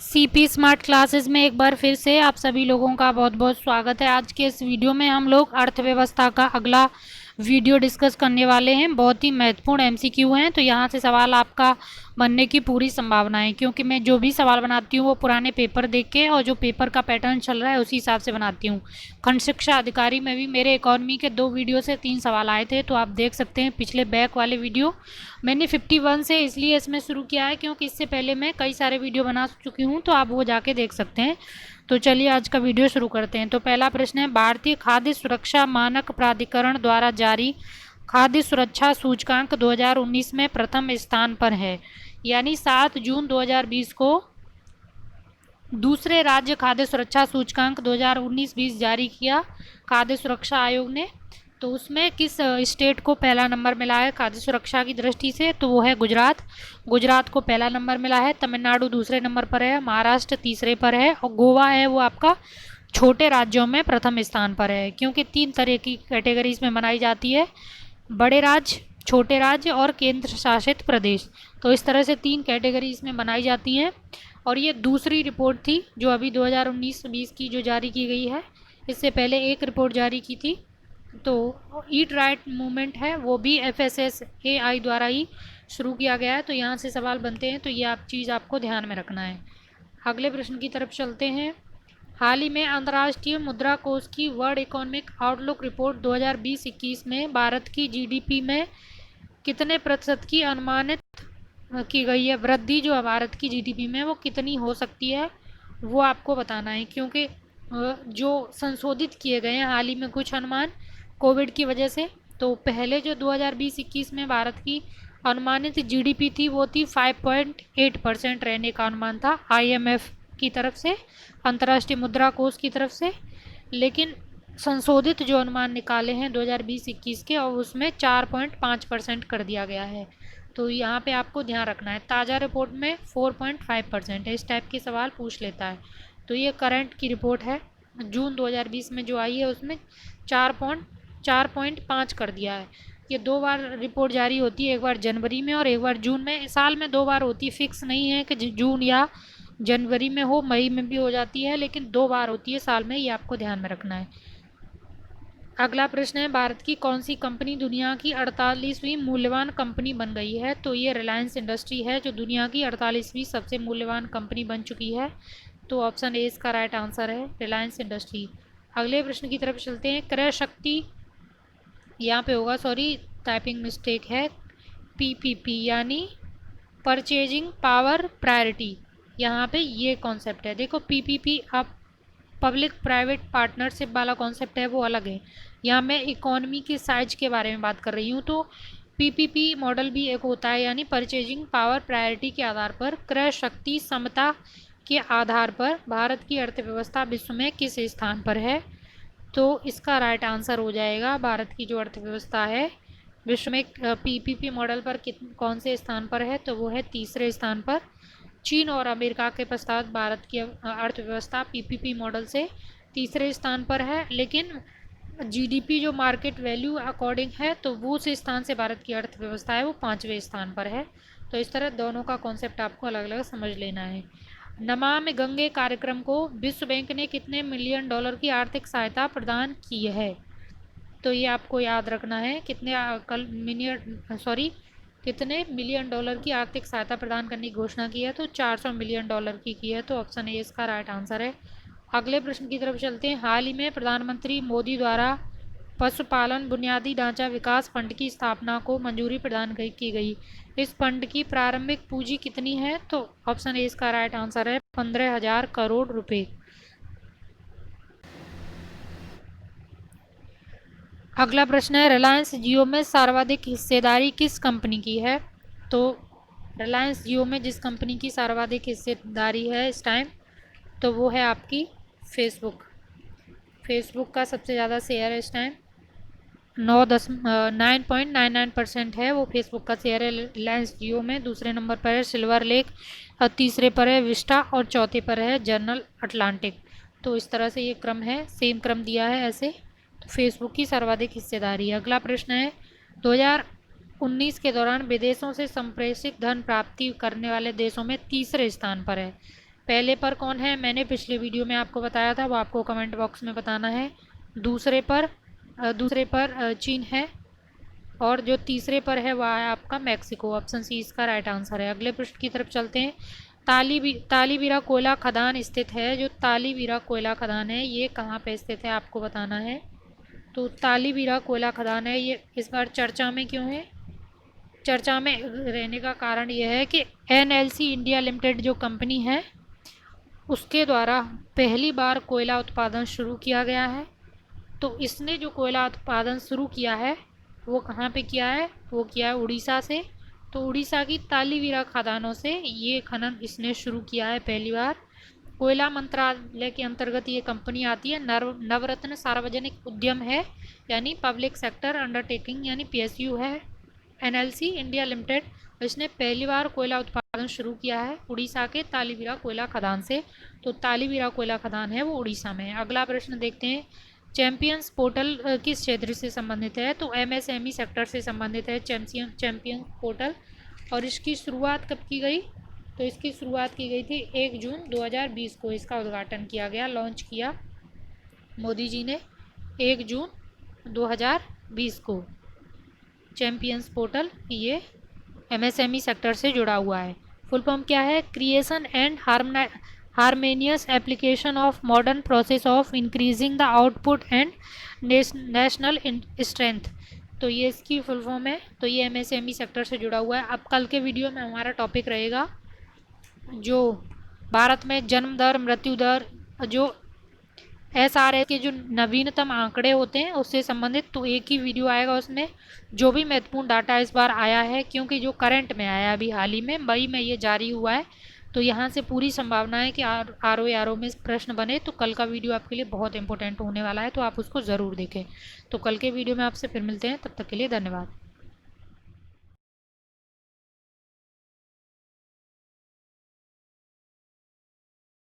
CP smart classes में एक बार फिर से आप सभी लोगों का बहुत बहुत स्वागत है। आज के इस वीडियो में हम लोग अर्थव्यवस्था का अगला वीडियो डिस्कस करने वाले हैं। बहुत ही महत्वपूर्ण एमसीक्यू हैं, तो यहाँ से सवाल आपका बनने की पूरी संभावना है, क्योंकि मैं जो भी सवाल बनाती हूँ वो पुराने पेपर देख के और जो पेपर का पैटर्न चल रहा है उसी हिसाब से बनाती हूँ। खंड शिक्षा अधिकारी में भी मेरे इकोनॉमी के 2 वीडियो से 3 सवाल आए थे, तो आप देख सकते हैं पिछले बैक वाले वीडियो। मैंने 51 से इसलिए इसमें शुरू किया है क्योंकि इससे पहले मैं कई सारे वीडियो बना चुकी हूँ, तो आप वो जाके देख सकते हैं। तो चलिए आज का वीडियो शुरू करते हैं। तो पहला प्रश्न है, भारतीय खाद्य सुरक्षा मानक प्राधिकरण द्वारा जारी खाद्य सुरक्षा सूचकांक 2019 में प्रथम स्थान पर है, यानी 7 जून 2020 को दूसरे राज्य खाद्य सुरक्षा सूचकांक 2019-20 जारी किया खाद्य सुरक्षा आयोग ने। तो उसमें किस स्टेट को पहला नंबर मिला है खाद्य सुरक्षा की दृष्टि से, तो वो है गुजरात। गुजरात को पहला नंबर मिला है। तमिलनाडु दूसरे नंबर पर है, महाराष्ट्र तीसरे पर है और गोवा है वो आपका छोटे राज्यों में प्रथम स्थान पर है, क्योंकि 3 तरह की कैटेगरीज में बनाई जाती है, बड़े राज्य, छोटे राज्य और केंद्र शासित प्रदेश। तो इस तरह से 3 कैटेगरीज में बनाई जाती हैं। और ये दूसरी रिपोर्ट थी जो अभी 2019-20 की जो जारी की गई है। इससे पहले एक रिपोर्ट जारी की थी। तो ईट राइट मूवमेंट है वो भी FSSAI द्वारा ही शुरू किया गया है। तो यहाँ से सवाल बनते हैं, तो ये चीज़ आपको ध्यान में रखना है। अगले प्रश्न की तरफ चलते हैं। हाल ही में अंतर्राष्ट्रीय मुद्रा कोष की वर्ल्ड इकोनॉमिक आउटलुक रिपोर्ट 2020-21 में भारत की जीडीपी में कितने प्रतिशत की अनुमानित की गई है वृद्धि, जो भारत की जीडीपी में वो कितनी हो सकती है वो आपको बताना है, क्योंकि जो संशोधित किए गए हैं हाल ही में कुछ अनुमान कोविड की वजह से। तो पहले जो 2020-21 में भारत की अनुमानित जीडीपी थी वो थी 5.8% रहने का अनुमान था IMF की तरफ से, अंतर्राष्ट्रीय मुद्रा कोष की तरफ से। लेकिन संशोधित जो अनुमान निकाले हैं 2020-21 के, और उसमें 4.5% कर दिया गया है। तो यहाँ पे आपको ध्यान रखना है, ताज़ा रिपोर्ट में 4.5% है। इस टाइप के सवाल पूछ लेता है। तो ये करंट की रिपोर्ट है, जून 2020 में जो आई है उसमें 4.5 कर दिया है। ये 2 बार रिपोर्ट जारी होती है, एक बार जनवरी में और एक बार जून में। साल में 2 बार होती है, फिक्स नहीं है कि जून या जनवरी में हो, मई में भी हो जाती है, लेकिन 2 बार होती है साल में, ये आपको ध्यान में रखना है। अगला प्रश्न है, भारत की कौन सी कंपनी दुनिया की 48वीं मूल्यवान कंपनी बन गई है? तो ये रिलायंस इंडस्ट्री है जो दुनिया की 48वीं सबसे मूल्यवान कंपनी बन चुकी है। तो ऑप्शन ए इसका राइट आंसर है, रिलायंस इंडस्ट्री। अगले प्रश्न की तरफ चलते हैं। क्रय शक्ति, यहाँ पे होगा, सॉरी टाइपिंग मिस्टेक है, PPP यानी परचेजिंग पावर प्रायोरिटी। यहाँ पे ये कॉन्सेप्ट है, देखो PPP आप पब्लिक प्राइवेट पार्टनरशिप वाला कॉन्सेप्ट है वो अलग है। यहाँ मैं इकोनॉमी के साइज के बारे में बात कर रही हूँ। तो PPP मॉडल भी एक होता है, यानी परचेजिंग पावर प्रायोरिटी के आधार पर क्रय शक्ति समता के आधार पर भारत की अर्थव्यवस्था विश्व में किस स्थान पर है? तो इसका राइट आंसर हो जाएगा, भारत की जो अर्थव्यवस्था है विश्व में PPP मॉडल पर कौन से स्थान पर है? तो वो है तीसरे स्थान पर। चीन और अमेरिका के पश्चात भारत की अर्थव्यवस्था PPP मॉडल से तीसरे स्थान पर है। लेकिन GDP जो मार्केट वैल्यू अकॉर्डिंग है, तो वो उस स्थान से भारत की अर्थव्यवस्था है वो 5वें स्थान पर है। तो इस तरह दोनों का कॉन्सेप्ट आपको अलग अलग समझ लेना है। नमामि गंगे कार्यक्रम को विश्व बैंक ने कितने मिलियन डॉलर की आर्थिक सहायता प्रदान की है? तो ये आपको याद रखना है, कितने मिलियन डॉलर की आर्थिक सहायता प्रदान करने की घोषणा की है? तो 400 मिलियन डॉलर की है। तो ऑप्शन ए इसका राइट आंसर है। अगले प्रश्न की तरफ चलते हैं। हाल ही में प्रधानमंत्री मोदी द्वारा पशुपालन बुनियादी ढांचा विकास फंड की स्थापना को मंजूरी प्रदान की गई। इस फंड की प्रारंभिक पूंजी कितनी है? तो ऑप्शन ए इसका राइट आंसर है, 15,000 करोड़ रुपए। अगला प्रश्न है, रिलायंस जियो में सर्वाधिक हिस्सेदारी किस कंपनी की है? तो रिलायंस जियो में जिस कंपनी की सर्वाधिक हिस्सेदारी है इस टाइम, तो वो है आपकी फेसबुक। फेसबुक का सबसे ज़्यादा शेयर है इस टाइम, 9.99% है वो फेसबुक का शेयर है रिलायंस जियो में। दूसरे नंबर पर है सिल्वर लेक, और तीसरे पर है विस्टा, और चौथे पर है जनरल अटलांटिक। तो इस तरह से ये क्रम है, सेम क्रम दिया है ऐसे। तो फेसबुक की सर्वाधिक हिस्सेदारी है। अगला प्रश्न है, 2019 के दौरान विदेशों से संप्रेषित धन प्राप्ति करने वाले देशों में तीसरे स्थान पर है। पहले पर कौन है, मैंने पिछले वीडियो में आपको बताया था, वो आपको कमेंट बॉक्स में बताना है। दूसरे पर चीन है, और जो तीसरे पर है वह है आपका मैक्सिको। ऑप्शन सी इसका राइट आंसर है। अगले प्रश्न की तरफ चलते हैं। तालीबीरा कोयला खदान स्थित है। जो तालीबीरा कोयला खदान है ये कहाँ पे स्थित है आपको बताना है। तो तालीबीरा कोयला खदान है, ये इस बार चर्चा में क्यों है? चर्चा में रहने का कारण यह है कि NLC इंडिया लिमिटेड जो कंपनी है उसके द्वारा पहली बार कोयला उत्पादन शुरू किया गया है। तो इसने जो कोयला उत्पादन शुरू किया है वो कहाँ पे किया है? वो किया है उड़ीसा से। तो उड़ीसा की तालीबीरा खदानों से ये खनन इसने शुरू किया है पहली बार। कोयला मंत्रालय के अंतर्गत ये कंपनी आती है। नवरत्न सार्वजनिक उद्यम है, यानी पब्लिक सेक्टर अंडरटेकिंग, यानी PSU है NLC इंडिया लिमिटेड। इसने पहली बार कोयला उत्पादन शुरू किया है उड़ीसा के तालीबीरा कोयला खदान से। तो तालीबीरा कोयला खदान है वो उड़ीसा में है। अगला प्रश्न देखते हैं। चैंपियंस पोर्टल किस क्षेत्र से संबंधित है? तो MSME सेक्टर से संबंधित है चैंपियंस पोर्टल। और इसकी शुरुआत कब की गई? तो इसकी शुरुआत की गई थी 1 जून 2020 को। इसका उद्घाटन किया गया, लॉन्च किया मोदी जी ने 1 जून 2020 को। चैंपियंस पोर्टल ये MSME सेक्टर से जुड़ा हुआ है। फुल फॉर्म क्या है? Creation and harmonious application of modern process of increasing the output and national strength. तो ये इसकी फुल फॉर्म है। तो ये MSME सेक्टर से जुड़ा हुआ है। अब कल के वीडियो में हमारा टॉपिक रहेगा जो भारत में जन्म दर, मृत्यु दर, जो SRS के जो नवीनतम आंकड़े होते हैं उससे संबंधित। तो एक ही वीडियो आएगा, उसमें जो भी महत्वपूर्ण डाटा इस बार आया है, क्योंकि जो करंट में आया अभी हाल ही में मई में ये जारी हुआ है, तो यहाँ से पूरी संभावना है कि RO में प्रश्न बने। तो कल का वीडियो आपके लिए बहुत इंपॉर्टेंट होने वाला है, तो आप उसको ज़रूर देखें। तो कल के वीडियो में आपसे फिर मिलते हैं, तब तक के लिए धन्यवाद।